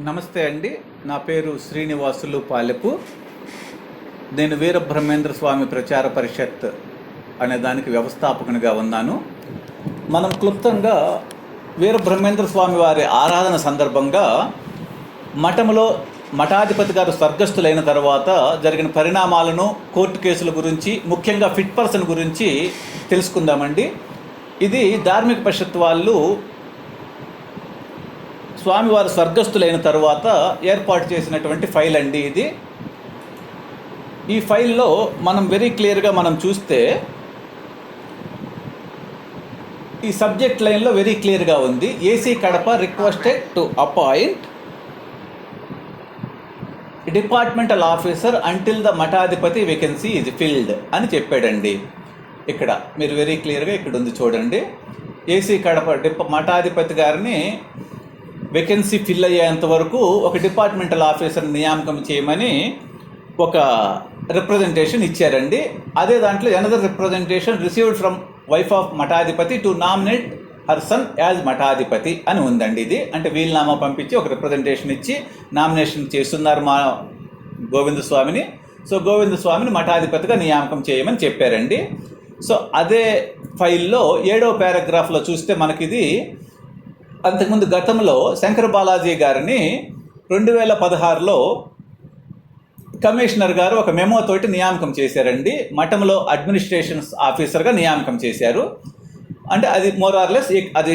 నమస్తే అండి. నా పేరు శ్రీనివాసులు పాలెపు. నేను వీరబ్రహ్మేంద్ర స్వామి ప్రచార పరిషత్ అనే దానికి వ్యవస్థాపకునిగా ఉన్నాను. మనం క్లుప్తంగా వీరబ్రహ్మేంద్ర స్వామి వారి ఆరాధన సందర్భంగా మఠంలో మఠాధిపతి గారు స్వర్గస్థులైన తర్వాత జరిగిన పరిణామాలను, కోర్టు కేసుల గురించి, ముఖ్యంగా ఫిట్ పర్సన్ గురించి తెలుసుకుందామండి. ఇది ధార్మిక పరిషత్ వాళ్ళు స్వామివారు స్వర్గస్థులైన తర్వాత ఏర్పాటు చేసినటువంటి ఫైల్ అండి ఇది. ఈ ఫైల్లో మనం వెరీ క్లియర్గా మనం చూస్తే ఈ సబ్జెక్ట్ లైన్లో వెరీ క్లియర్గా ఉంది. AC Kadapa requested to appoint departmental officer until the mathadhipati vacancy is filled అని చెప్పాడండి. ఇక్కడ మీరు వెరీ క్లియర్గా ఇక్కడ ఉంది చూడండి. ఏసీ కడప మఠాధిపతి గారిని వేకెన్సీ ఫిల్ అయ్యేంత వరకు ఒక డిపార్ట్మెంటల్ ఆఫీసర్ నియామకం చేయమని ఒక రిప్రజెంటేషన్ ఇచ్చారండి. అదే దాంట్లో another representation received from wife of mathadhipati to nominate her son as mathadhipati అని ఉందండి. ఇది అంటే వీలునామా పంపించి ఒక రిప్రజెంటేషన్ ఇచ్చి నామినేషన్ చేస్తున్నారు మా గోవిందస్వామిని. సో గోవిందస్వామిని మఠాధిపతిగా నియామకం చేయమని చెప్పారండి. సో అదే ఫైల్లో 7వ పారాగ్రాఫ్లో చూస్తే మనకిది అంతకుముందు గతంలో శంకర బాలాజీ గారిని 2016లో కమిషనర్ గారు ఒక మెమో తోటి నియామకం చేశారండి. మఠంలో అడ్మినిస్ట్రేషన్ ఆఫీసర్గా నియామకం చేశారు. అంటే అది మోరార్లెస్ అది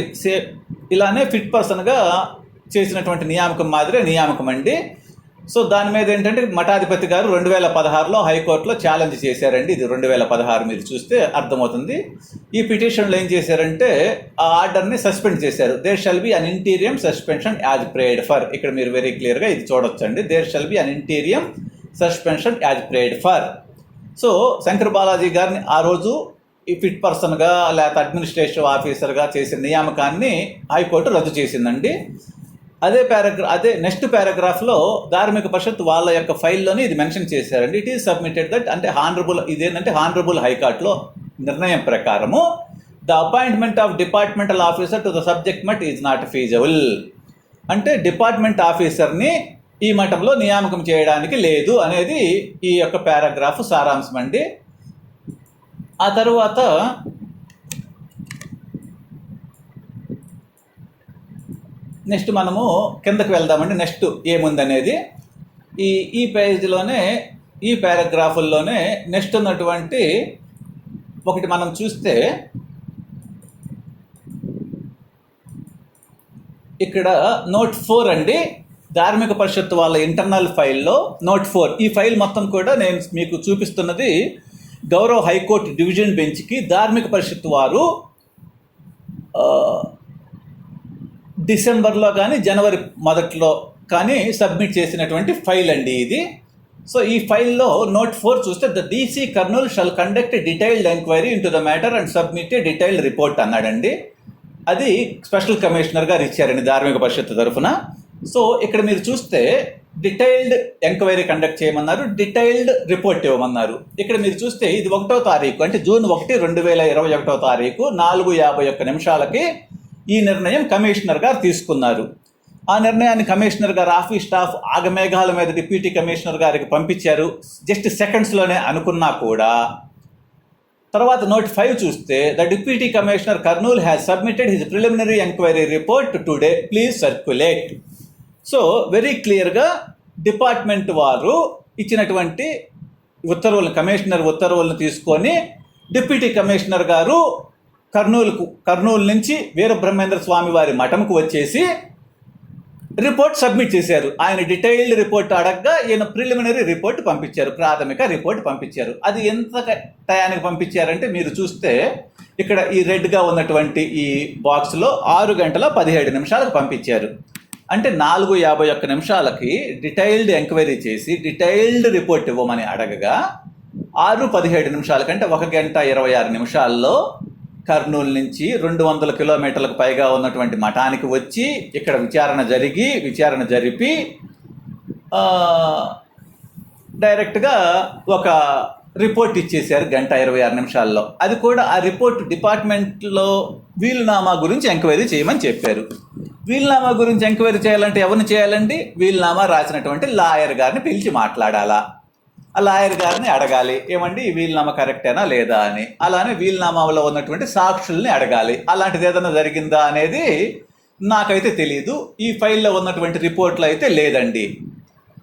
ఇలానే ఫిట్ పర్సన్గా చేసినటువంటి నియామకం మాదిరే నియామకం అండి. సో దాని మీద ఏంటంటే మఠాధిపతి గారు 2016లో హైకోర్టులో ఛాలెంజ్ చేశారండి. ఇది 2016 మీరు చూస్తే అర్థమవుతుంది. ఈ పిటిషన్లో ఏం చేశారంటే ఆ ఆర్డర్ని సస్పెండ్ చేశారు. There shall be an interim suspension as prayed for. ఇక్కడ మీరు వెరీ క్లియర్గా ఇది చూడొచ్చండి. There shall be an interim suspension as prayed for. So Shankar Balaji గారిని ఆ రోజు ఈ ఫిట్ పర్సన్గా లేకపోతే అడ్మినిస్ట్రేటివ్ ఆఫీసర్గా చేసిన నియామకాన్ని హైకోర్టు రద్దు చేసిందండి. అదే నెక్స్ట్ పారాగ్రాఫ్లో ధార్మిక పరిషత్ వాళ్ళ యొక్క ఫైల్లోనే ఇది మెన్షన్ చేశారండి. ఇట్ ఈస్ సబ్మిటెడ్ దట్ అంటే ఇదేంటంటే హానరబుల్ హైకోర్టులో నిర్ణయం ప్రకారము the appointment of departmental officer to the subject మట్ ఈజ్ నాట్ ఫీజబుల్. అంటే డిపార్ట్మెంట్ ఆఫీసర్ని ఈ మఠంలో నియామకం చేయడానికి లేదు అనేది ఈ యొక్క పారాగ్రాఫ్ సారాంశం అండి. ఆ తరువాత నెక్స్ట్ మనము కిందకు వెళ్దామండి. నెక్స్ట్ ఏముందనేది ఈ పేజీలోనే ఈ పారాగ్రాఫుల్లోనే నెక్స్ట్ ఉన్నటువంటి ఒకటి మనం చూస్తే ఇక్కడ నోట్ 4 అండి. ధార్మిక పరిషత్ వాళ్ళ ఇంటర్నల్ ఫైల్లో నోట్ 4. ఈ ఫైల్ మొత్తం కూడా నేను మీకు చూపిస్తున్నది గౌరవ హైకోర్టు డివిజన్ బెంచ్కి ధార్మిక పరిషత్ వారు డిసెంబర్లో కానీ జనవరి మొదట్లో కానీ సబ్మిట్ చేసినటువంటి ఫైల్ అండి ఇది. సో ఈ ఫైల్లో నోట్ 4 చూస్తే the DC Kurnool shall conduct detailed enquiry into the matter and submit A detailed report అన్నాడండి. అది స్పెషల్ కమిషనర్ గారు ఇచ్చారండి ధార్మిక పరిషత్ తరఫున. సో ఇక్కడ మీరు చూస్తే డీటెయిల్డ్ ఎంక్వైరీ కండక్ట్ చేయమన్నారు, డీటెయిల్డ్ రిపోర్ట్ ఇవ్వమన్నారు. ఇక్కడ మీరు చూస్తే ఇది 1వ తారీఖు అంటే జూన్ 1, 2021 తారీఖు 4:51 ఈ నిర్ణయం కమిషనర్ గారు తీసుకున్నారు. ఆ నిర్ణయాన్ని కమిషనర్ గారు ఆఫీస్ స్టాఫ్ ఆగమేఘాల మీద డిప్యూటీ కమిషనర్ గారికి పంపించారు. జస్ట్ సెకండ్స్లోనే అనుకున్నా కూడా తర్వాత నోట్ 5 చూస్తే the deputy commissioner Kurnool has submitted his preliminary enquiry report today please circulate. So very క్లియర్గా డిపార్ట్మెంట్ వారు ఇచ్చినటువంటి కమిషనర్ ఉత్తర్వులను తీసుకొని డిప్యూటీ కమిషనర్ గారు కర్నూలు నుంచి వీరబ్రహ్మేంద్ర స్వామి వారి మఠంకు వచ్చేసి రిపోర్ట్ సబ్మిట్ చేశారు. ఆయన డీటెయిల్డ్ రిపోర్ట్ అడగగా ఈయన ప్రిలిమినరీ రిపోర్ట్ పంపించారు, ప్రాథమిక రిపోర్ట్ పంపించారు. అది ఎంత టయానికి పంపించారంటే మీరు చూస్తే ఇక్కడ ఈ రెడ్గా ఉన్నటువంటి ఈ బాక్స్లో 6:17 పంపించారు. అంటే 4:51 డీటెయిల్డ్ ఎంక్వైరీ చేసి డీటెయిల్డ్ రిపోర్ట్ ఇవ్వమని అడగగా 6:17 అంటే 1:26 కర్నూలు నుంచి 200 కిలోమీటర్లకు పైగా ఉన్నటువంటి మఠానికి వచ్చి ఇక్కడ విచారణ జరిపి డైరెక్ట్గా ఒక రిపోర్ట్ ఇచ్చేశారు 1:26 అది కూడా ఆ రిపోర్ట్ డిపార్ట్మెంట్లో వీలునామా గురించి ఎంక్వైరీ చేయమని చెప్పారు. వీలునామా గురించి ఎంక్వైరీ చేయాలంటే ఎవరిని చేయాలండి? వీలునామా రాసినటువంటి లాయర్ గారిని పిలిచి మాట్లాడాలా. ఆ లాయర్ గారిని అడగాలి, ఏమండి ఈ వీలునామా కరెక్టేనా లేదా అని. అలానే వీలునామాలో ఉన్నటువంటి సాక్షుల్ని అడగాలి. అలాంటిది ఏదైనా జరిగిందా అనేది నాకైతే తెలీదు. ఈ ఫైల్లో ఉన్నటువంటి రిపోర్ట్లు అయితే లేదండి.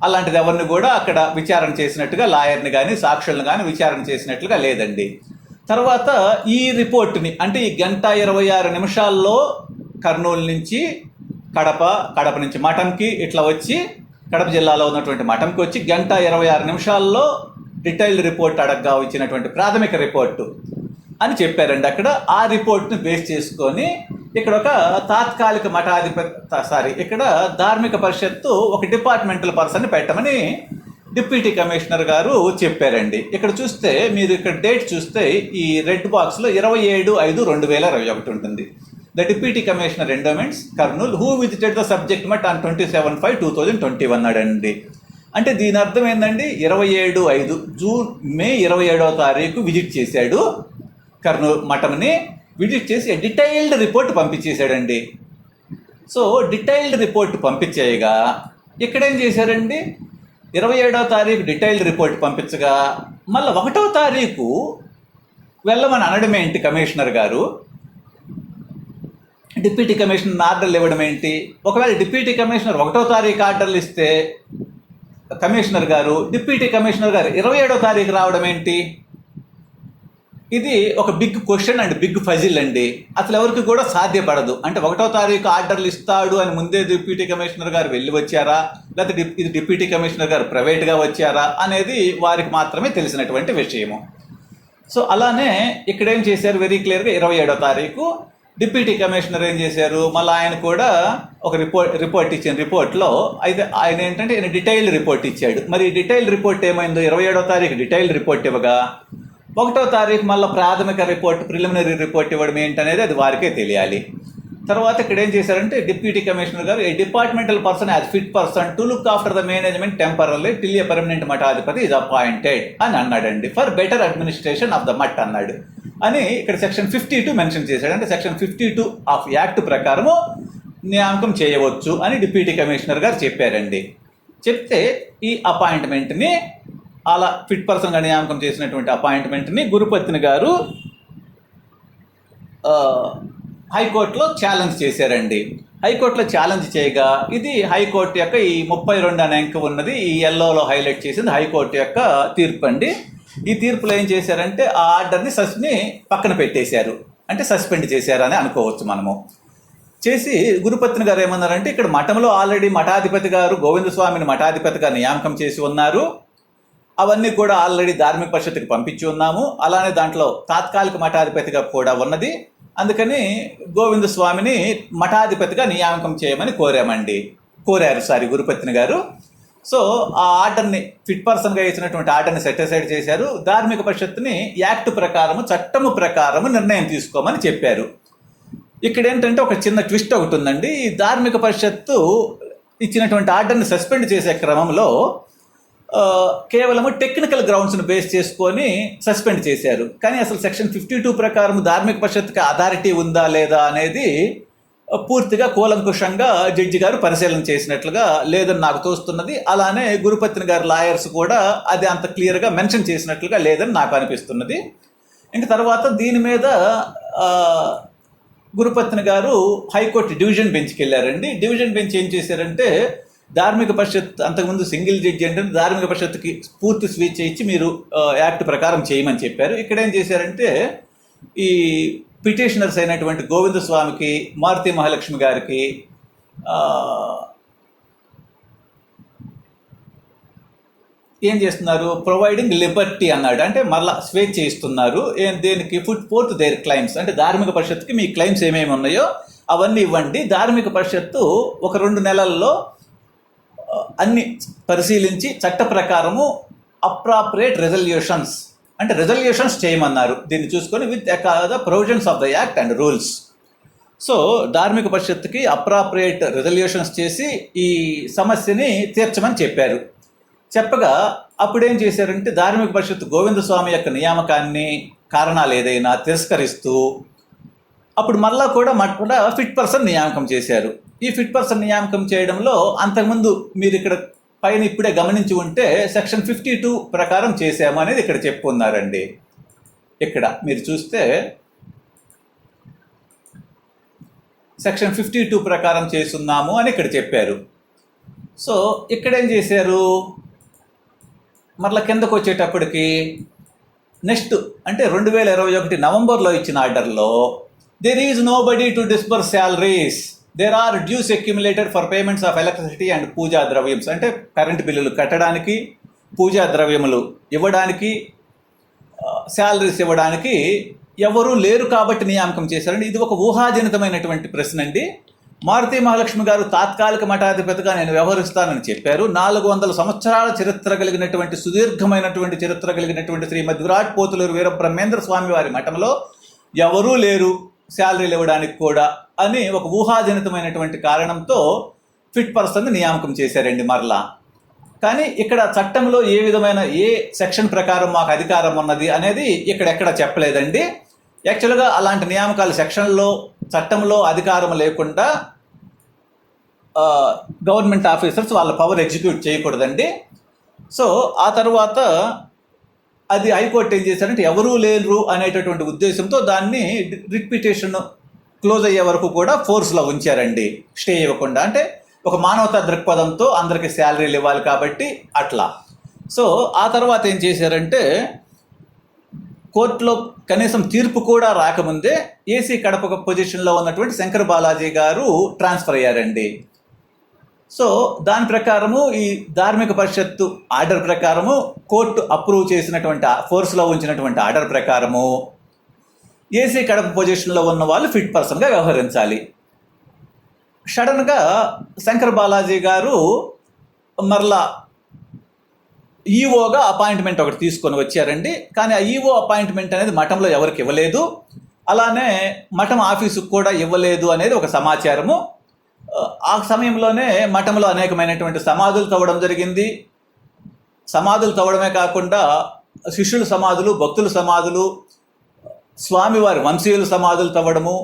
అలాంటిది ఎవరిని కూడా అక్కడ విచారణ చేసినట్టుగా లాయర్ని కానీ సాక్షులను కానీ విచారణ చేసినట్లుగా లేదండి. తర్వాత ఈ రిపోర్ట్ని అంటే ఈ 1:26 కర్నూలు నుంచి కడప నుంచి మఠంకి ఇట్లా వచ్చి కడప జిల్లాలో ఉన్నటువంటి మఠంకి వచ్చి 1:26 డీటెయిల్డ్ రిపోర్ట్ అడగ్గా ఇచ్చినటువంటి ప్రాథమిక రిపోర్టు అని చెప్పారండి. అక్కడ ఆ రిపోర్ట్ని బేస్ చేసుకొని ఇక్కడ ఒక తాత్కాలిక ఇక్కడ ధార్మిక పరిషత్తు ఒక డిపార్ట్మెంటల్ పర్సన్ని పెట్టమని డిప్యూటీ కమిషనర్ గారు చెప్పారండి. ఇక్కడ చూస్తే మీరు ఇక్కడ డేట్ చూస్తే ఈ రెడ్ బాక్స్లో 27/5/2021 ఉంటుంది. The deputy commissioner endowments Kurnool who visited the subject మట్ ఆన్ 27/5/2021 అండి. అంటే దీని అర్థం ఏంటండి? 27/5 మే 27వ తారీఖు విజిట్ చేశాడు కర్నూలు మఠంని. విజిట్ చేసి డీటెయిల్డ్ రిపోర్ట్ పంపించేశాడండి. సో డీటెయిల్డ్ రిపోర్ట్ పంపించేయగా ఇక్కడేం చేశారండి? 27వ తారీఖు డీటెయిల్డ్ రిపోర్ట్ పంపించగా మళ్ళీ 1వ తారీఖు వెళ్ళమని అనడం ఏంటి కమిషనర్ గారు? డిప్యూటీ కమిషనర్ ఆర్డర్లు ఇవ్వడం ఏంటి? ఒకవేళ డిప్యూటీ కమిషనర్ 1వ తారీఖు ఆర్డర్లు ఇస్తే కమిషనర్ గారు డిప్యూటీ కమిషనర్ గారు 27వ తారీఖు రావడం ఏంటి? ఇది ఒక big question and big puzzle అండి. అసలు ఎవరికి కూడా సాధ్యపడదు. అంటే 1వ తారీఖు ఆర్డర్లు ఇస్తాడు అని ముందే డిప్యూటీ కమిషనర్ గారు వెళ్ళి వచ్చారా, లేకపోతే ఇది డిప్యూటీ కమిషనర్ గారు ప్రైవేట్గా వచ్చారా అనేది వారికి మాత్రమే తెలిసినటువంటి విషయము. సో అలానే ఇక్కడేం చేశారు? వెరీ క్లియర్గా 27వ తారీఖు డిప్యూటీ కమిషనర్ ఏం చేశారు? మళ్ళీ ఆయన కూడా ఒక రిపోర్ట్ ఇచ్చిన రిపోర్ట్లో అయితే ఆయన ఏంటంటే ఆయన డీటెయిల్డ్ రిపోర్ట్ ఇచ్చాడు. మరి డీటెయిల్డ్ రిపోర్ట్ ఏమైందో? 27వ తారీఖు డీటెయిల్డ్ రిపోర్ట్ ఇవ్వగా 1వ తారీఖు మళ్ళీ ప్రాథమిక రిపోర్ట్ ప్రిలిమినరీ రిపోర్ట్ ఇవ్వడం ఏంటనేది అది వారికే తెలియాలి. తర్వాత ఇక్కడ ఏం చేశారంటే డిప్యూటీ కమిషనర్ గారు a departmental person as fit person to look after the management temporary till a permanent mathadhipati is appointed అని అన్నాడండి. For better administration of the mutt అన్నాడు అని ఇక్కడ సెక్షన్ 52 మెన్షన్ చేశాడు. అంటే సెక్షన్ 52 ఆఫ్ యాక్ట్ ప్రకారము నియామకం చేయవచ్చు అని డిప్యూటీ కమిషనర్ గారు చెప్పారండి. చెప్తే ఈ అపాయింట్మెంట్ని అలా ఫిట్ పర్సన్గా నియామకం చేసినటువంటి అపాయింట్మెంట్ని గురుపత్ని గారు హైకోర్టులో ఛాలెంజ్ చేశారండి. హైకోర్టులో ఛాలెంజ్ చేయగా ఇది హైకోర్టు యొక్క ఈ 32 అనే అంకె ఉన్నది ఈ ఎల్లోలో హైలైట్ చేసింది హైకోర్టు యొక్క తీర్పు అండి. ఈ తీర్పులో ఏం చేశారంటే ఆ ఆర్డర్ని పక్కన పెట్టేశారు. అంటే సస్పెండ్ చేశారని అనుకోవచ్చు మనము. చేసి గురుపత్ని గారు ఏమన్నారంటే ఇక్కడ మఠంలో ఆల్రెడీ మఠాధిపతి గారు గోవిందస్వామిని మఠాధిపతిగా నియామకం చేసి ఉన్నారు. అవన్నీ కూడా ఆల్రెడీ ధార్మిక పరిషత్తుకి పంపించి ఉన్నాము. అలానే దాంట్లో తాత్కాలిక మఠాధిపతిగా కూడా ఉన్నది. అందుకని గోవిందస్వామిని మఠాధిపతిగా నియామకం చేయమని కోరారు గురుపత్ని గారు. సో ఆ ఆర్డర్ని ఫిట్ పర్సన్గా ఇచ్చినటువంటి ఆర్డర్ని సెటిసైడ్ చేశారు. ధార్మిక పరిషత్తుని యాక్ట్ ప్రకారము చట్టము ప్రకారము నిర్ణయం తీసుకోమని చెప్పారు. ఇక్కడ ఏంటంటే ఒక చిన్న ట్విస్ట్ ఒకటి ఉందండి. ఈ ధార్మిక పరిషత్తు ఇచ్చినటువంటి ఆర్డర్ని సస్పెండ్ చేసే క్రమంలో కేవలము టెక్నికల్ గ్రౌండ్స్ను బేస్ చేసుకొని సస్పెండ్ చేశారు. కానీ అసలు సెక్షన్ 52 ప్రకారం ధార్మిక పరిషత్తుకి అథారిటీ ఉందా లేదా అనేది పూర్తిగా కూలంకుషంగా జడ్జి గారు పరిశీలన చేసినట్లుగా లేదని నాకు తోస్తున్నది. అలానే గురుపత్ని గారి లాయర్స్ కూడా అది అంత క్లియర్గా మెన్షన్ చేసినట్లుగా లేదని నాకు అనిపిస్తున్నది. ఇంక తర్వాత దీని మీద గురుపత్ని గారు హైకోర్టు డివిజన్ బెంచ్కి వెళ్ళారండి. డివిజన్ బెంచ్ ఏం చేశారంటే ధార్మిక పరిషత్ అంతకుముందు సింగిల్ జడ్జి అంటే ధార్మిక పరిషత్తుకి పూర్తి స్వేచ్ఛ ఇచ్చి మీరు యాక్ట్ ప్రకారం చేయమని చెప్పారు. ఇక్కడ ఏం చేశారంటే ఈ పిటిషనర్స్ అయినటువంటి గోవిందస్వామికి మారుతి మహాలక్ష్మి గారికి ఏం చేస్తున్నారు? ప్రొవైడింగ్ లిబర్టీ అన్నాడు. అంటే మళ్ళా స్వేచ్ఛ ఇస్తున్నారు. దేనికి? Put forth their claims. అంటే ధార్మిక పరిషత్తుకి మీ క్లైమ్స్ ఏమేమి ఉన్నాయో అవన్నీ ఇవ్వండి. ధార్మిక పరిషత్తు ఒక 2 నెలల్లో అన్ని పరిశీలించి చట్ట ప్రకారము అప్రాపరియేట్ రెజల్యూషన్స్ అంటే రెజల్యూషన్స్ చేయమన్నారు. దీన్ని చూసుకొని with the provisions of the act and rules. So ధార్మిక పరిషత్తుకి అప్రాపరియేట్ రెజల్యూషన్స్ చేసి ఈ సమస్యని తీర్చమని చెప్పారు. చెప్పగా అప్పుడేం చేశారంటే ధార్మిక పరిషత్ గోవిందస్వామి యొక్క నియామకాన్ని కారణాలు ఏదైనా తిరస్కరిస్తూ అప్పుడు మళ్ళా కూడా ఫిట్ పర్సన్ నియామకం చేశారు. ఈ ఫిట్ పర్సన్ నియామకం చేయడంలో అంతకుముందు మీరు ఇక్కడ పైన ఇప్పుడే గమనించి ఉంటే సెక్షన్ 52 ప్రకారం చేశాము అనేది ఇక్కడ చెప్పుకున్నారండి. ఇక్కడ మీరు చూస్తే సెక్షన్ 52 ప్రకారం చేస్తున్నాము అని ఇక్కడ చెప్పారు. సో ఇక్కడేం చేశారు, మరలా కిందకు వచ్చేటప్పటికి నెక్స్ట్ అంటే 2021 నవంబర్లో ఇచ్చిన ఆర్డర్లో there is nobody to disburse salaries, there are dues accumulated for payments of electricity and పూజా ద్రవ్యమ్స్, అంటే కరెంటు బిల్లులు కట్టడానికి, పూజా ద్రవ్యములు ఇవ్వడానికి, శాలరీస్ ఇవ్వడానికి ఎవరూ లేరు కాబట్టి నియామకం చేశారండి. ఇది ఒక ఊహాజనితమైనటువంటి ప్రశ్న అండి. మారుతి మహాలక్ష్మి గారు తాత్కాలిక మఠాధిపతిగా నేను వ్యవహరిస్తానని చెప్పారు. 400 సంవత్సరాల చరిత్ర కలిగినటువంటి సుదీర్ఘమైనటువంటి చరిత్ర కలిగినటువంటి శ్రీమద్ విరాట్ పోతులూరు వీరబ్రహ్మేంద్ర స్వామి వారి మఠంలో ఎవరూ లేరు శాలరీలు ఇవ్వడానికి కూడా అని ఒక ఊహాజనితమైనటువంటి కారణంతో ఫిట్ పర్సన్ నియామకం చేశారండి మరలా. కానీ ఇక్కడ చట్టంలో ఏ విధమైన ఏ సెక్షన్ ప్రకారం మాకు అధికారం ఉన్నది అనేది ఇక్కడెక్కడ చెప్పలేదండి. యాక్చువల్గా అలాంటి నియామకాలు సెక్షన్లో చట్టంలో అధికారం లేకుండా గవర్నమెంట్ ఆఫీసర్స్ వాళ్ళ పవర్ ఎగ్జిక్యూట్ చేయకూడదండి. సో ఆ తర్వాత అది హైకోర్టు ఏం చేశారంటే ఎవరూ లేరు అనేటటువంటి ఉద్దేశంతో దాన్ని రిట్ పిటిషన్ క్లోజ్ అయ్యే వరకు కూడా ఫోర్స్లో ఉంచారండి, స్టే ఇవ్వకుండా. అంటే ఒక మానవతా దృక్పథంతో అందరికీ శాలరీలు ఇవ్వాలి కాబట్టి అట్లా. సో ఆ తర్వాత ఏం చేశారంటే కోర్టులో కనీసం తీర్పు కూడా రాకముందే ఏసీ కడప పొజిషన్లో ఉన్నటువంటి శంకర్ బాలాజీ గారు ట్రాన్స్ఫర్ అయ్యారండి. సో దాని ప్రకారము ఈ ధార్మిక పరిషత్తు ఆర్డర్ ప్రకారము కోర్టు అప్రూవ్ చేసినటువంటి ఫోర్స్లో ఉంచినటువంటి ఆర్డర్ ప్రకారము ఏసీ కడప పొజిషన్లో ఉన్న వాళ్ళు ఫిట్ పర్సన్గా వ్యవహరించాలి. సడన్గా శంకర్ బాలాజీ గారు మరలా ఈఓగా అపాయింట్మెంట్ ఒకటి తీసుకొని వచ్చారండి. కానీ ఆ ఈఓ అపాయింట్మెంట్ అనేది మఠంలో ఎవరికి ఇవ్వలేదు, అలానే మఠం ఆఫీసుకు కూడా ఇవ్వలేదు అనేది ఒక సమాచారము. ఆ సమయంలోనే మఠంలో అనేకమైనటువంటి సమాధులు తవ్వడం జరిగింది. సమాధులు తవ్వడమే కాకుండా శిష్యుల సమాధులు, భక్తుల సమాధులు, స్వామివారి వంశీయుల సమాధులు తవ్వడము,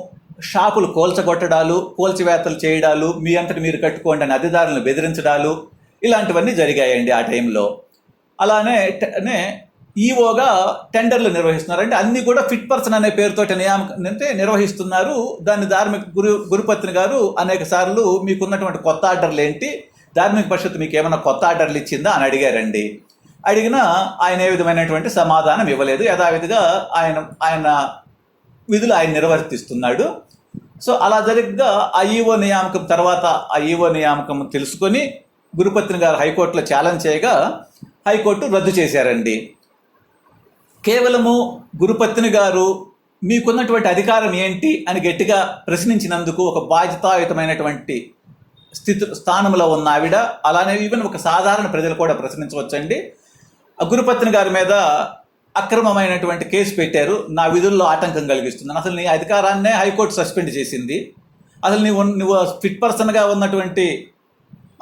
షాపులు కోల్చగొట్టడాలు, కోల్చివేతలు చేయడాలు, మీ అంతటి మీరు కట్టుకోండి అని అధికారులను బెదిరించడాలు, ఇలాంటివన్నీ జరిగాయండి ఆ టైంలో. అలానే ఈఓగా టెండర్లు నిర్వహిస్తున్నారు. అంటే అన్నీ కూడా ఫిట్ పర్సన్ అనే పేరుతో నియామకం నిర్వహిస్తున్నారు. దాన్ని ధార్మిక గురుపత్ని గారు అనేక సార్లు మీకున్నటువంటి కొత్త ఆర్డర్లు ఏంటి, ధార్మిక పరిషత్ మీకు ఏమైనా కొత్త ఆర్డర్లు ఇచ్చిందా అని అడిగారండి. అడిగినా ఆయన ఏ విధమైనటువంటి సమాధానం ఇవ్వలేదు. యథావిధిగా ఆయన విధులు ఆయన నిర్వర్తిస్తున్నాడు. సో అలా జరిగ్గా ఆ ఈఓ నియామకం తర్వాత ఆ ఈఓ నియామకం తెలుసుకొని గురుపత్ని గారు హైకోర్టులో ఛాలెంజ్ చేయగా హైకోర్టు రద్దు చేశారండి. కేవలము గురుపత్ని గారు మీకున్నటువంటి అధికారం ఏంటి అని గట్టిగా ప్రశ్నించినందుకు ఒక బాధ్యతాయుతమైనటువంటి స్థానంలో ఉన్న ఆవిడ, అలానే ఈవెన్ ఒక సాధారణ ప్రజలు కూడా ప్రశ్నించవచ్చండి. ఆ గురుపత్ని గారి మీద అక్రమమైనటువంటి కేసు పెట్టారు, నా విధుల్లో ఆటంకం కలిగిస్తున్నాను. అసలు నీ అధికారాన్నే హైకోర్టు సస్పెండ్ చేసింది. అసలు నువ్వు ఫిట్ పర్సన్గా ఉన్నటువంటి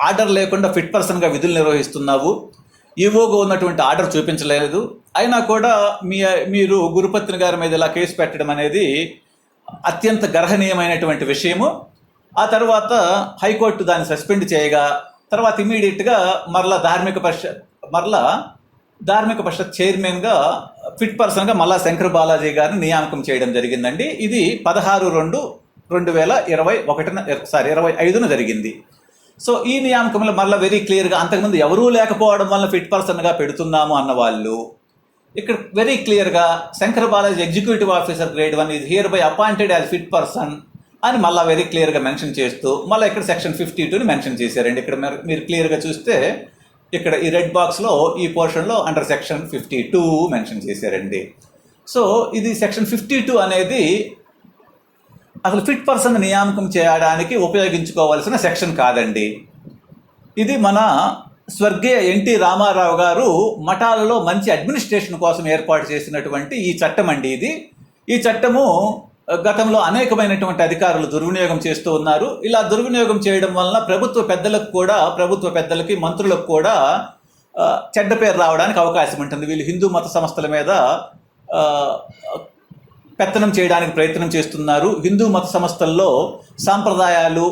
ఆర్డర్ లేకుండా ఫిట్ పర్సన్గా విధులు నిర్వహిస్తున్నావు, ఈవోగా ఉన్నటువంటి ఆర్డర్ చూపించలేదు, అయినా కూడా మీరు గురుపత్ని గారి మీద ఇలా కేసు పెట్టడం అనేది అత్యంత గర్హనీయమైనటువంటి విషయము. ఆ తర్వాత హైకోర్టు దాన్ని సస్పెండ్ చేయగా తర్వాత ఇమీడియట్గా ధార్మిక పరిషత్ చైర్మన్గా ఫిట్ పర్సన్గా మళ్ళా శంకర్ బాలాజీ గారిని నియామకం చేయడం జరిగిందండి. ఇది 16/2/2025 జరిగింది. సో ఈ నియామకంలో మళ్ళీ వెరీ క్లియర్గా అంతకుముందు ఎవరూ లేకపోవడం వల్ల ఫిట్ పర్సన్గా పెడుతున్నాము అన్న వాళ్ళు ఇక్కడ వెరీ క్లియర్గా Shankar Balaji executive officer grade 1 is here by appointed as fit person అని మళ్ళీ వెరీ క్లియర్గా మెన్షన్ చేస్తూ మళ్ళీ ఇక్కడ సెక్షన్ 52ని మెన్షన్ చేశారండి. ఇక్కడ మీరు క్లియర్గా చూస్తే ఇక్కడ ఈ రెడ్ బాక్స్లో ఈ పోర్షన్లో అండర్ సెక్షన్ 52 మెన్షన్ చేశారండి. సో ఇది సెక్షన్ 52 అనేది అసలు ఫిట్ పర్సన్ నియామకం చేయడానికి ఉపయోగించుకోవాల్సిన సెక్షన్ కాదండి. ఇది మన స్వర్గీయ ఎన్టీ రామారావు గారు మఠాలలో మంచి అడ్మినిస్ట్రేషన్ కోసం ఏర్పాటు చేసినటువంటి ఈ చట్టం అండి. ఈ చట్టము గతంలో అనేకమైనటువంటి అధికారులు దుర్వినియోగం చేస్తూ ఉన్నారు. ఇలా దుర్వినియోగం చేయడం వలన ప్రభుత్వ పెద్దలకి మంత్రులకు కూడా చెడ్డ పేరు రావడానికి అవకాశం ఉంటుంది. వీళ్ళు హిందూ మత సంస్థల మీద పెత్తనం చేయడానికి ప్రయత్నం చేస్తున్నారు, హిందూ మత సంస్థల్లో సాంప్రదాయాలు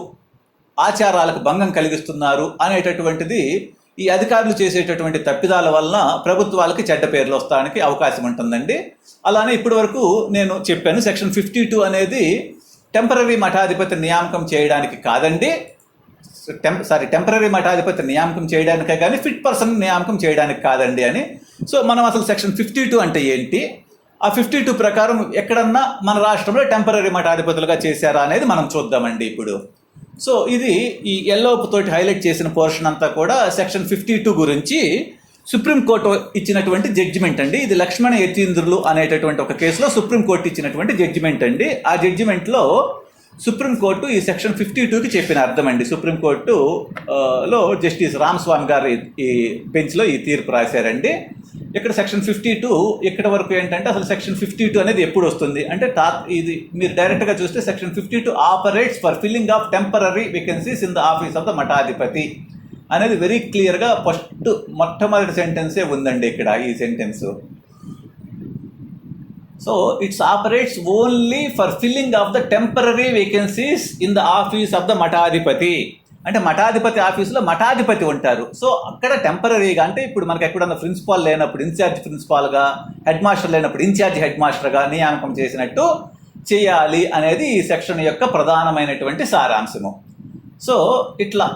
ఆచారాలకు భంగం కలిగిస్తున్నారు అనేటటువంటిది ఈ అధికారులు చేసేటటువంటి తప్పిదాల వలన ప్రభుత్వాలకి చెడ్డ పేర్లు వస్తానికి అవకాశం ఉంటుందండి. అలానే ఇప్పటి వరకు నేను చెప్పాను, సెక్షన్ 52 అనేది టెంపరరీ మఠాధిపతి నియామకం చేయడానికి కాదండి, టెంపరరీ మఠాధిపతి నియామకం చేయడానికే కానీ ఫిట్ పర్సన్ నియామకం చేయడానికి కాదండి అని. సో మనం అసలు సెక్షన్ 52 అంటే ఏంటి, ఆ 52 ప్రకారం ఎక్కడన్నా మన రాష్ట్రంలో టెంపరరీ మఠాధిపతులుగా చేశారా అనేది మనం చూద్దామండి ఇప్పుడు. సో ఇది ఈ తోటి హైలైట్ చేసిన పోర్షన్ అంతా కూడా సెక్షన్ 52 గురించి సుప్రీంకోర్టు ఇచ్చినటువంటి జడ్జిమెంట్ అండి. ఇది లక్ష్మణ యతీంద్రులు అనేటటువంటి ఒక కేసులో సుప్రీంకోర్టు ఇచ్చినటువంటి జడ్జిమెంట్ అండి. ఆ జడ్జిమెంట్లో సుప్రీంకోర్టు ఈ సెక్షన్ 52కి చెప్పిన అర్థం అండి. సుప్రీంకోర్టులో జస్టిస్ రామస్వామి గారు ఈ బెంచ్లో ఈ తీర్పు రాశారండి. ఇక్కడ సెక్షన్ 52 ఇక్కడ వరకు ఏంటంటే అసలు సెక్షన్ 52 అనేది ఎప్పుడు వస్తుంది అంటే ఇది మీరు డైరెక్ట్గా చూస్తే section 52 operates for filling of temporary vacancies in the office of the mathadhipati అనేది వెరీ క్లియర్గా మొట్టమొదటి సెంటెన్సే ఉందండి ఇక్కడ ఈ sentence. So it's operates only for filling of the temporary vacancies in the office of the mathadhipati. అంటే మఠాధిపతి ఆఫీసులో మఠాధిపతి ఉంటారు. సో అక్కడ టెంపరరీగా అంటే ఇప్పుడు మనకి ఎక్కడన్నా ప్రిన్సిపాల్ లేనప్పుడు ఇన్ఛార్జ్ ప్రిన్సిపాల్గా, హెడ్ మాస్టర్ లేనప్పుడు ఇన్ఛార్జ్ హెడ్ మాస్టర్గా నియామకం చేసినట్టు చేయాలి అనేది ఈ సెక్షన్ యొక్క ప్రధానమైనటువంటి సారాంశము. సో ఇలా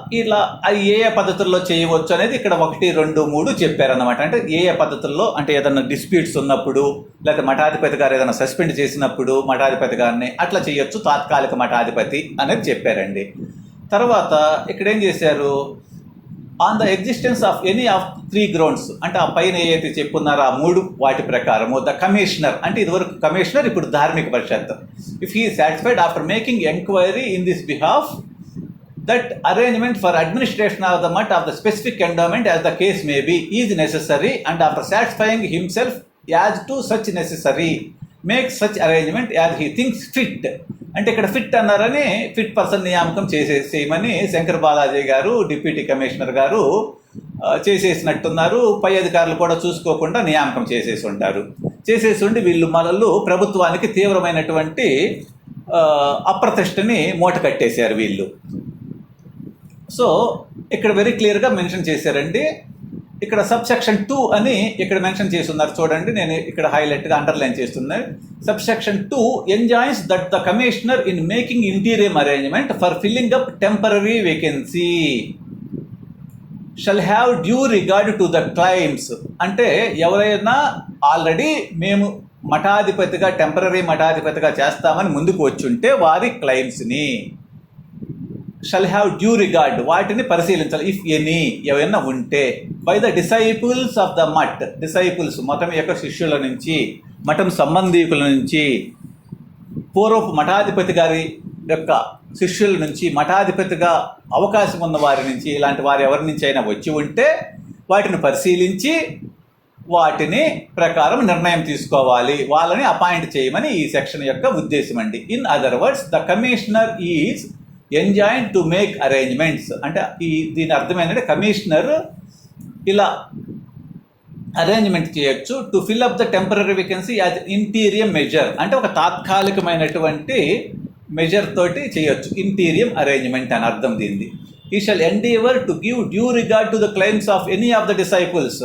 ఏ పద్ధతుల్లో చేయవచ్చు అనేది ఇక్కడ 1, 2, 3 చెప్పారన్నమాట. అంటే ఏ పద్ధతుల్లో అంటే ఏదైనా డిస్ప్యూట్స్ ఉన్నప్పుడు, లేకపోతే మఠాధిపతి గారు ఏదైనా సస్పెండ్ చేసినప్పుడు మఠాధిపతి గారిని అట్లా చేయొచ్చు, తాత్కాలిక మఠాధిపతి అనేది చెప్పారండి. తర్వాత ఇక్కడ ఏం చేశారు, on the existence of any of 3 grounds అంటే ఆ పైన ఏదైతే చెప్పున్నారో ఆ 3 వాటి ప్రకారము ద కమిషనర్ అంటే ఇదివరకు కమిషనర్ ఇప్పుడు Dharmika Parishad if he satisfied after making enquiry in this behalf that arrangement for administration of the mutt of the specific endowment as the case may be is necessary and after satisfying himself as to such necessary makes such arrangement as he thinks fit. అంటే ఇక్కడ fit అన్నారని fit person నియామకం చేసేసేయమని శంకర్ బాలాజీ గారు deputy commissioner గారు చేసేసినట్టున్నారు. పై అధికారులు కూడా చూసుకోకుండా నియామకం చేసేసి ఉంటారు. చేసేసి ఉండి వీళ్ళు ప్రభుత్వానికి తీవ్రమైనటువంటి అప్రతిష్టని మూట కట్టేశారు వీళ్ళు. సో ఇక్కడ వెరీ క్లియర్గా మెన్షన్ చేశారండి. ఇక్కడ సబ్సెక్షన్ 2 అని ఇక్కడ మెన్షన్ చేసి ఉన్నారు చూడండి, నేను ఇక్కడ హైలైట్గా అండర్లైన్ చేస్తున్నాను. Subsection 2 enjoins that the commissioner in making interim arrangement for filling up temporary vacancy shall have due regard to the claims. అంటే ఎవరైనా ఆల్రెడీ మేము మఠాధిపతిగా టెంపరరీ మఠాధిపతిగా చేస్తామని ముందుకు వచ్చుంటే వారి క్లైమ్స్ని షల్ హ్యావ్ డ్యూ రిగార్డ్ వాటిని పరిశీలించాలి. ఇఫ్ ఎనీ ఏమైనా ఉంటే by the disciples of the మట్, డిసైపుల్స్ మతం యొక్క శిష్యుల నుంచి, మఠం సంబంధీకుల నుంచి, పూర్వపు మఠాధిపతి గారి యొక్క శిష్యుల నుంచి, మఠాధిపతిగా అవకాశం ఉన్న వారి నుంచి, ఇలాంటి వారు ఎవరి నుంచి అయినా వచ్చి ఉంటే వాటిని పరిశీలించి వాటిని ప్రకారం నిర్ణయం తీసుకోవాలి, వాళ్ళని అపాయింట్ చేయమని ఈ సెక్షన్ యొక్క ఉద్దేశం అండి. In other words the commissioner is enjoin to make arrangements అంటే దీని అర్థం ఏంటంటే కమిషనర్ ఇలా అరేంజ్మెంట్ చేయొచ్చు to fill up the temporary vacancy as interim measure అంటే ఒక తాత్కాలికమైనటువంటి మెజర్ తోటి చేయొచ్చు, ఇంటీరియం అరేంజ్మెంట్ అని అర్థం దీనిది. He shall endeavour to give due regard to the claims of any of the disciples.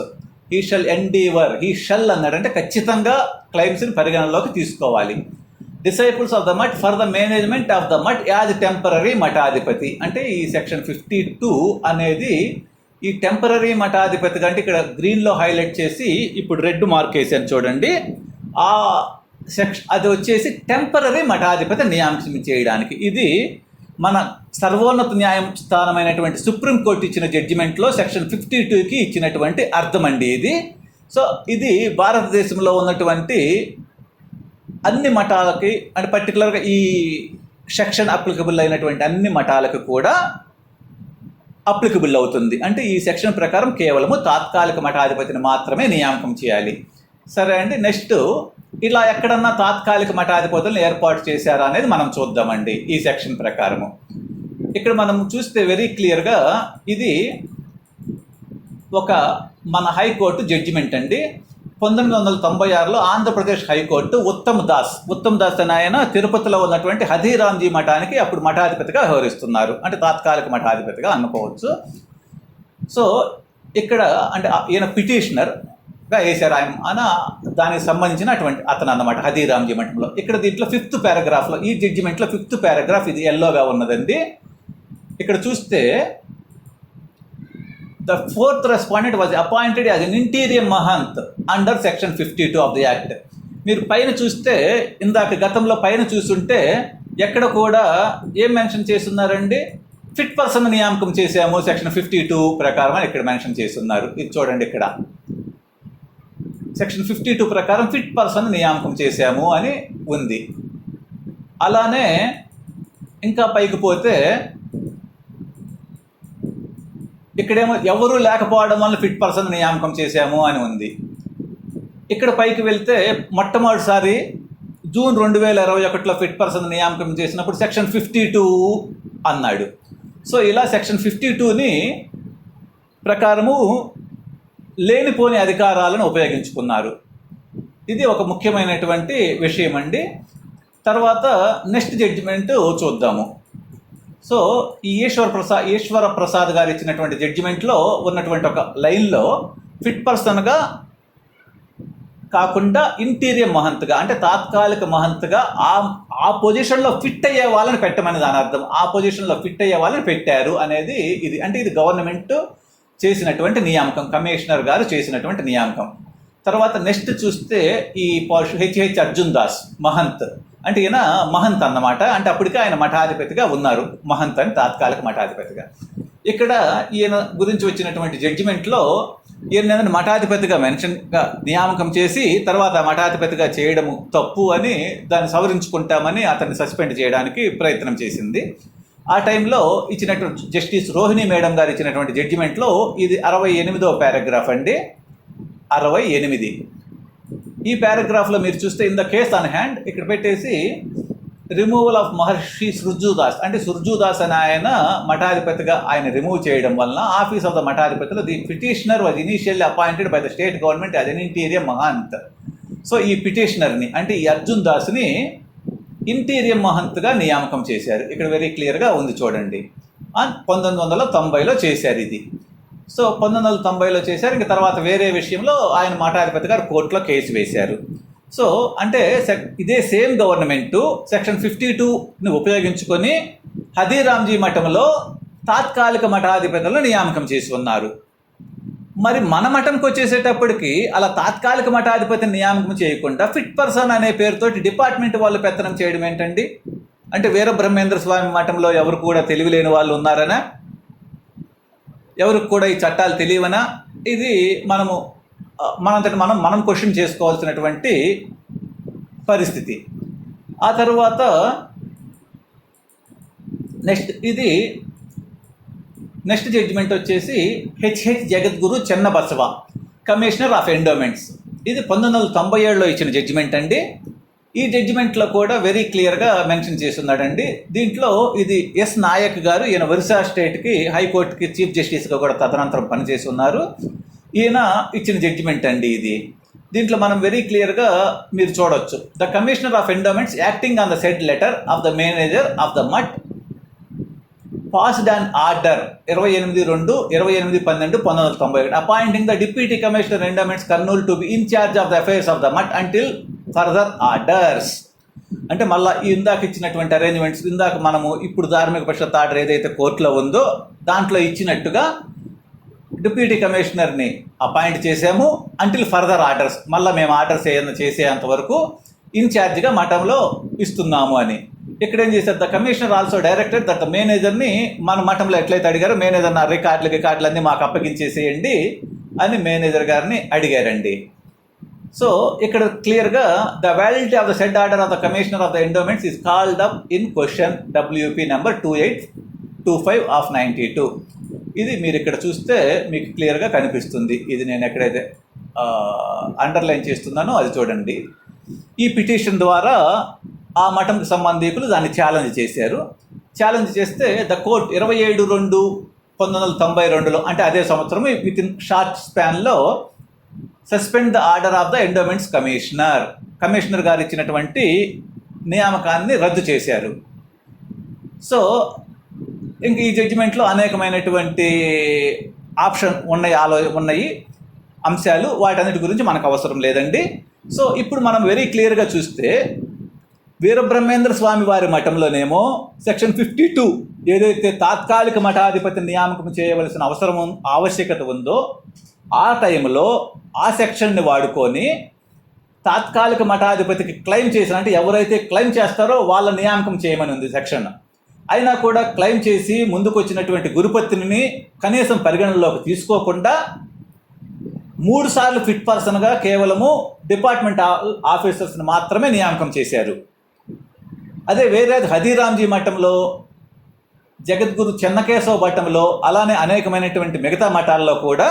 He shall endeavour, he shall అన్నాడంటే ఖచ్చితంగా క్లైమ్స్ని పరిగణనలోకి తీసుకోవాలి. Disciples of the mutt for the management of the mutt as temporary మఠాధిపతి అంటే ఈ సెక్షన్ 52 అనేది ఈ టెంపరరీ మఠాధిపతి అంటే ఇక్కడ గ్రీన్లో హైలైట్ చేసి ఇప్పుడు రెడ్ మార్క్ వేసాను చూడండి, ఆ సెక్షన్ అది వచ్చేసి టెంపరరీ మఠాధిపతి నియామకం చేయడానికి. ఇది మన సర్వోన్నత న్యాయస్థానమైనటువంటి సుప్రీంకోర్టు ఇచ్చిన జడ్జిమెంట్లో సెక్షన్ 52కి ఇచ్చినటువంటి అర్థం అండి ఇది. సో ఇది భారతదేశంలో ఉన్నటువంటి అన్ని మఠాలకి అంటే పర్టికులర్గా ఈ సెక్షన్ అప్లికబుల్ అయినటువంటి అన్ని మఠాలకు కూడా అప్లికబుల్ అవుతుంది. అంటే ఈ సెక్షన్ ప్రకారం కేవలము తాత్కాలిక మఠాధిపతిని మాత్రమే నియామకం చేయాలి. సరే అండి, నెక్స్ట్ ఇలా ఎక్కడన్నా తాత్కాలిక మఠాధిపతులను ఏర్పాటు చేశారా అనేది మనం చూద్దామండి. ఈ సెక్షన్ ప్రకారము ఇక్కడ మనం చూస్తే వెరీ క్లియర్గా ఇది ఒక మన హైకోర్టు జడ్జిమెంట్ అండి. 1996లో ఆంధ్రప్రదేశ్ హైకోర్టు ఉత్తమ్ దాస్ అనే ఆయన తిరుపతిలో ఉన్నటువంటి హథీరామ్జీ మఠానికి అప్పుడు మఠాధిపతిగా వ్యవహరిస్తున్నారు, అంటే తాత్కాలిక మఠాధిపతిగా అనుకోవచ్చు. సో ఇక్కడ అంటే ఈయన పిటిషనర్గా వేశారు ఆయన దానికి సంబంధించినటువంటి అతను అన్నమాట హథీరామ్జీ మఠంలో. ఇక్కడ దీంట్లో 5th పారాగ్రాఫ్లో, ఈ జడ్జిమెంట్లో 5th పారాగ్రాఫ్ ఇది ఎల్లోగా ఉన్నదండి. ఇక్కడ చూస్తే the 4th respondent was appointed as an interior mahant under section 52 of the act. మీరు పైన చూస్తే ఇందాక గతంలో పైన చూస్తుంటే ఎక్కడ కూడా ఏం మెన్షన్ చేస్తున్నారండి, ఫిట్ పర్సన్ నియామకం చేసాము సెక్షన్ 52 ప్రకారం అని ఇక్కడ మెన్షన్ చేస్తున్నారు. ఇది చూడండి, ఇక్కడ సెక్షన్ 52 ప్రకారం ఫిట్ పర్సన్ నియామకం చేశాము అని ఉంది. అలానే ఇంకా పైకి పోతే ఇక్కడేమో ఎవరూ లేకపోవడం వల్ల ఫిట్ పర్సన్ నియామకం చేశాము అని ఉంది. ఇక్కడ పైకి వెళ్తే మొట్టమొదటిసారి జూన్ 2021లో ఫిట్ పర్సన్ నియామకం చేసినప్పుడు సెక్షన్ 52 అన్నాడు. సో ఇలా సెక్షన్ 52ని ప్రకారము లేనిపోని అధికారాలను ఉపయోగించుకున్నారు. ఇది ఒక ముఖ్యమైనటువంటి విషయం అండి. తర్వాత నెక్స్ట్ జడ్జిమెంట్ చూద్దాము. సో ఈ ఈశ్వర ప్రసాద్ గారు ఇచ్చినటువంటి జడ్జిమెంట్లో ఉన్నటువంటి ఒక లైన్లో ఫిట్ పర్సన్గా కాకుండా ఇంటీరియర్ మహంత్గా, అంటే తాత్కాలిక మహంత్గా ఆ పొజిషన్లో ఫిట్ అయ్యే వాళ్ళని పెట్టమని దాని అర్థం. ఆ పొజిషన్లో ఫిట్ అయ్యే వాళ్ళని పెట్టారు అనేది ఇది. అంటే ఇది గవర్నమెంట్ చేసినటువంటి నియామకం, కమిషనర్ గారు చేసినటువంటి నియామకం. తర్వాత నెక్స్ట్ చూస్తే ఈ హెచ్హెచ్ అర్జున్ దాస్ మహంత్, అంటే ఈయన మహంత్ అన్నమాట. అంటే అప్పటికే ఆయన మఠాధిపతిగా ఉన్నారు, మహంత్ అని తాత్కాలిక మఠాధిపతిగా. ఇక్కడ ఈయన గురించి వచ్చినటువంటి జడ్జిమెంట్లో ఈయన మఠాధిపతిగా మెన్షన్గా నియామకం చేసి తర్వాత మఠాధిపతిగా చేయడం తప్పు అని దాన్ని సవరించుకుంటామని అతన్ని సస్పెండ్ చేయడానికి ప్రయత్నం చేసింది. ఆ టైంలో ఇచ్చినటువంటి జస్టిస్ రోహిణి మేడం గారు ఇచ్చినటువంటి జడ్జిమెంట్లో ఇది 68వ పారాగ్రాఫ్ అండి, 68. ఈ పారాగ్రాఫ్లో మీరు చూస్తే in the case on hand ఇక్కడ పెట్టేసి రిమూవల్ ఆఫ్ మహర్షి సృజుదాస్, అంటే సృజుదాస్ అని ఆయన మఠాధిపతిగా ఆయన రిమూవ్ చేయడం వలన ఆఫీస్ ఆఫ్ ద మఠాధిపతిలో the petitioner was initially appointed by the state government as an interior mahant. So ఈ పిటిషనర్ని అంటే ఈ అర్జున్ దాస్ని ఇంటీరియర్ మహంత్గా నియామకం చేశారు. ఇక్కడ వెరీ క్లియర్గా ఉంది చూడండి. 1990లో చేశారు ఇది. సో 1990లో చేశారు. ఇంక తర్వాత వేరే విషయంలో ఆయన మఠాధిపతి గారు కోర్టులో కేసు వేశారు. సో అంటే ఇదే సేమ్ గవర్నమెంటు సెక్షన్ 52ని ఉపయోగించుకొని హథీరామ్జీ మఠంలో తాత్కాలిక మఠాధిపతులను నియామకం చేసి ఉన్నారు. మరి మన మఠంకి వచ్చేసేటప్పటికి అలా తాత్కాలిక మఠాధిపతిని నియామకం చేయకుండా ఫిట్ పర్సన్ అనే పేరుతోటి డిపార్ట్మెంట్ వాళ్ళు పెత్తనం చేయడం ఏంటండి? అంటే వీరబ్రహ్మేంద్ర స్వామి మఠంలో ఎవరు కూడా తెలివిలేని వాళ్ళు ఉన్నారనా? ఎవరికి కూడా ఈ చట్టాలు తెలియవనా? ఇది మనంతటి మనం క్వశ్చన్ చేసుకోవాల్సినటువంటి పరిస్థితి. ఆ తర్వాత నెక్స్ట్ జడ్జిమెంట్ వచ్చేసి HH Jagadguru Chennabasava, commissioner of endowments. ఇది 1997లో ఇచ్చిన జడ్జిమెంట్ అండి. ఈ జడ్జిమెంట్లో కూడా వెరీ క్లియర్గా మెన్షన్ చేస్తున్నాడండి. దీంట్లో ఇది ఎస్ నాయక్ గారు, ఈయన ఒరిస్సా స్టేట్కి హైకోర్టుకి చీఫ్ జస్టిస్గా కూడా తదనంతరం పనిచేసి ఉన్నారు. ఈయన ఇచ్చిన జడ్జిమెంట్ అండి ఇది. దీంట్లో మనం వెరీ క్లియర్గా మీరు చూడొచ్చు, the commissioner of endowments acting on the said letter of the manager of the మట్ passed an order 28/2/28/12/1991 appointing the deputy commissioner endowments Kurnool to be in charge of the affairs of the mutt until further orders. అంటే మళ్ళీ ఇందాక ఇచ్చినటువంటి arrangements, ఇందాక మనము ఇప్పుడు ధార్మిక పరిషత్ order ఏదైతే కోర్టులో ఉందో దాంట్లో ఇచ్చినట్టుగా డిప్యూటీ కమిషనర్ని అపాయింట్ చేసాము అంటిల్ ఫర్దర్ ఆర్డర్స్, మళ్ళీ మేము ఆర్డర్స్ ఏదైనా చేసేంత వరకు ఇన్ఛార్జిగా మఠంలో ఇస్తున్నాము అని. ఇక్కడ ఏం చేశారు, the commissioner also directed that the మేనేజర్ని మన మఠంలో ఎట్లయితే అడిగారో మేనేజర్ నా రికార్డులు అన్నీ మాకు అప్పగించేసేయండి అని మేనేజర్ గారిని అడిగారండి. సో ఇక్కడ క్లియర్గా the validity of the said order of the commissioner of the endowments is called up in question WP number 2825/92. ఇది మీరు ఇక్కడ చూస్తే మీకు క్లియర్గా కనిపిస్తుంది. ఇది నేను ఎక్కడైతే అండర్లైన్ చేస్తున్నానో అది చూడండి. ఈ పిటిషన్ ద్వారా ఆ మఠంకి సంబంధికులు దాన్ని ఛాలెంజ్ చేశారు. ఛాలెంజ్ చేస్తే ద కోర్ట్ 27/2 1992లో, అంటే అదే సంవత్సరం, విత్ ఇన్ షార్ట్ స్పాన్లో suspend the order of the endowments commissioner గారు ఇచ్చినటువంటి నియామకాన్ని రద్దు చేశారు. సో ఇంక ఈ జడ్జిమెంట్లో అనేకమైనటువంటి ఆప్షన్ ఉన్నాయి అంశాలు, వాటన్నిటి గురించి మనకు అవసరం లేదండి. సో ఇప్పుడు మనం వెరీ క్లియర్గా చూస్తే వీరబ్రహ్మేంద్ర స్వామి వారి మఠంలోనేమో సెక్షన్ 52 ఏదైతే తాత్కాలిక మఠాధిపతి నియామకం చేయవలసిన ఆవశ్యకత ఉందో ఆ టైంలో ఆ సెక్షన్ని వాడుకొని తాత్కాలిక మఠాధిపతికి క్లెయిమ్ చేసిన, అంటే ఎవరైతే క్లెయిమ్ చేస్తారో వాళ్ళ నియామకం చేయమని ఉంది సెక్షన్. అయినా కూడా క్లెయిమ్ చేసి ముందుకు వచ్చినటువంటి గురుపత్నిని కనీసం పరిగణనలోకి తీసుకోకుండా 3 సార్లు ఫిట్ పర్సన్గా కేవలము డిపార్ట్మెంట్ ఆఫీసర్స్ని మాత్రమే నియామకం చేశారు. అదే వేరే హదీరాంజీ మఠంలో, జగద్గురు చెన్నకేశవ మఠంలో, అలానే అనేకమైనటువంటి మిగతా మఠాల్లో కూడా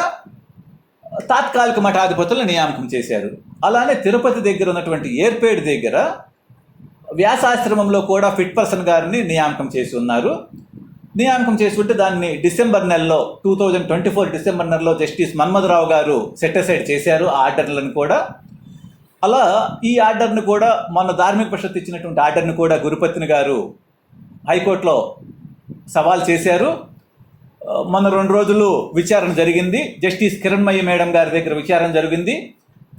తాత్కాలిక మఠాధిపతులను నియామకం చేశారు. అలానే తిరుపతి దగ్గర ఉన్నటువంటి ఏర్పేడు దగ్గర వ్యాసాశ్రమంలో కూడా ఫిట్ పర్సన్ గారిని నియామకం చేసి ఉన్నారు. నియామకం చేసి ఉంటే దాన్ని డిసెంబర్ నెలలో 2024 డిసెంబర్ నెలలో జస్టిస్ మన్మథరావు గారు సెటిసైడ్ చేశారు ఆ ఆర్డర్లను కూడా. అలా ఈ ఆర్డర్ని కూడా మొన్న ధార్మిక పరిషత్ ఇచ్చినటువంటి ఆర్డర్ని కూడా గురుపత్ని గారు హైకోర్టులో సవాల్ చేశారు. మొన్న 2 రోజులు విచారణ జరిగింది. జస్టిస్ కిరణ్మయి మేడం గారి దగ్గర విచారణ జరిగింది.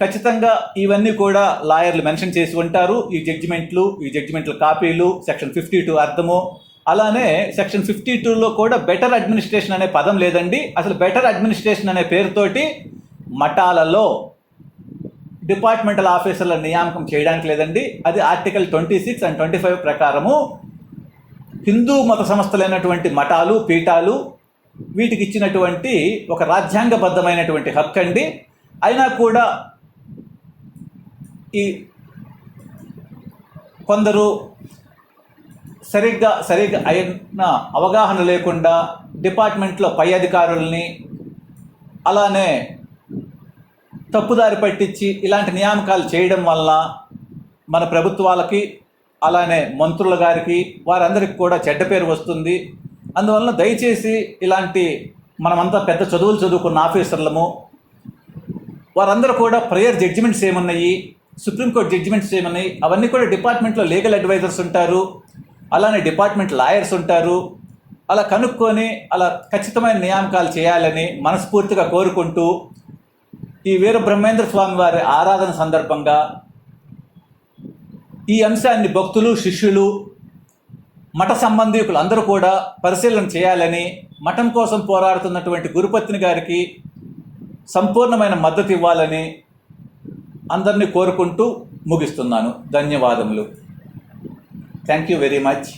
ఖచ్చితంగా ఇవన్నీ కూడా లాయర్లు మెన్షన్ చేసి ఉంటారు. ఈ జడ్జిమెంట్ల కాపీలు, సెక్షన్ 52 అర్థము. అలానే సెక్షన్ 52లో కూడా బెటర్ అడ్మినిస్ట్రేషన్ అనే పదం లేదండి. అసలు బెటర్ అడ్మినిస్ట్రేషన్ అనే పేరుతోటి మఠాలలో డిపార్ట్మెంటల్ ఆఫీసర్ల నియామకం చేయడానికి లేదండి. అది ఆర్టికల్ 26 and 25 ప్రకారము హిందూ మత సంస్థలైనటువంటి మఠాలు, పీఠాలు వీటికి ఇచ్చినటువంటి ఒక రాజ్యాంగబద్ధమైనటువంటి హక్కు అండి. అయినా కూడా ఈ కొందరు సరిగ్గా అయిన అవగాహన లేకుండా డిపార్ట్మెంట్లో పై అధికారుల్ని అలానే తప్పుదారి పట్టించి ఇలాంటి నియామకాలు చేయడం వల్ల మన ప్రభుత్వాలకి, అలానే మంత్రుల గారికి, వారందరికీ కూడా చెడ్డ పేరు వస్తుంది. అందువలన దయచేసి ఇలాంటి మనమంతా పెద్ద చదువులు చదువుకున్న ఆఫీసర్లము, వారందరూ కూడా ప్రేయర్ జడ్జిమెంట్స్ ఏమున్నాయి, సుప్రీంకోర్టు జడ్జిమెంట్స్ ఏమున్నాయి, అవన్నీ కూడా డిపార్ట్మెంట్లో లీగల్ అడ్వైజర్స్ ఉంటారు, అలానే డిపార్ట్మెంట్ లాయర్స్ ఉంటారు. అలా కనుక్కొని అలా ఖచ్చితమైన నియామకాలు చేయాలని మనస్ఫూర్తిగా కోరుకుంటూ, ఈ వీరబ్రహ్మేంద్ర స్వామి వారి ఆరాధన సందర్భంగా ఈ అంశాన్ని భక్తులు, శిష్యులు, మఠ సంబంధీకులు అందరూ కూడా పరిశీలన చేయాలని, మఠం కోసం పోరాడుతున్నటువంటి గురుపత్ని గారికి సంపూర్ణమైన మద్దతు ఇవ్వాలని అందరినీ కోరుకుంటూ ముగిస్తున్నాను. ధన్యవాదములు. Thank you very much.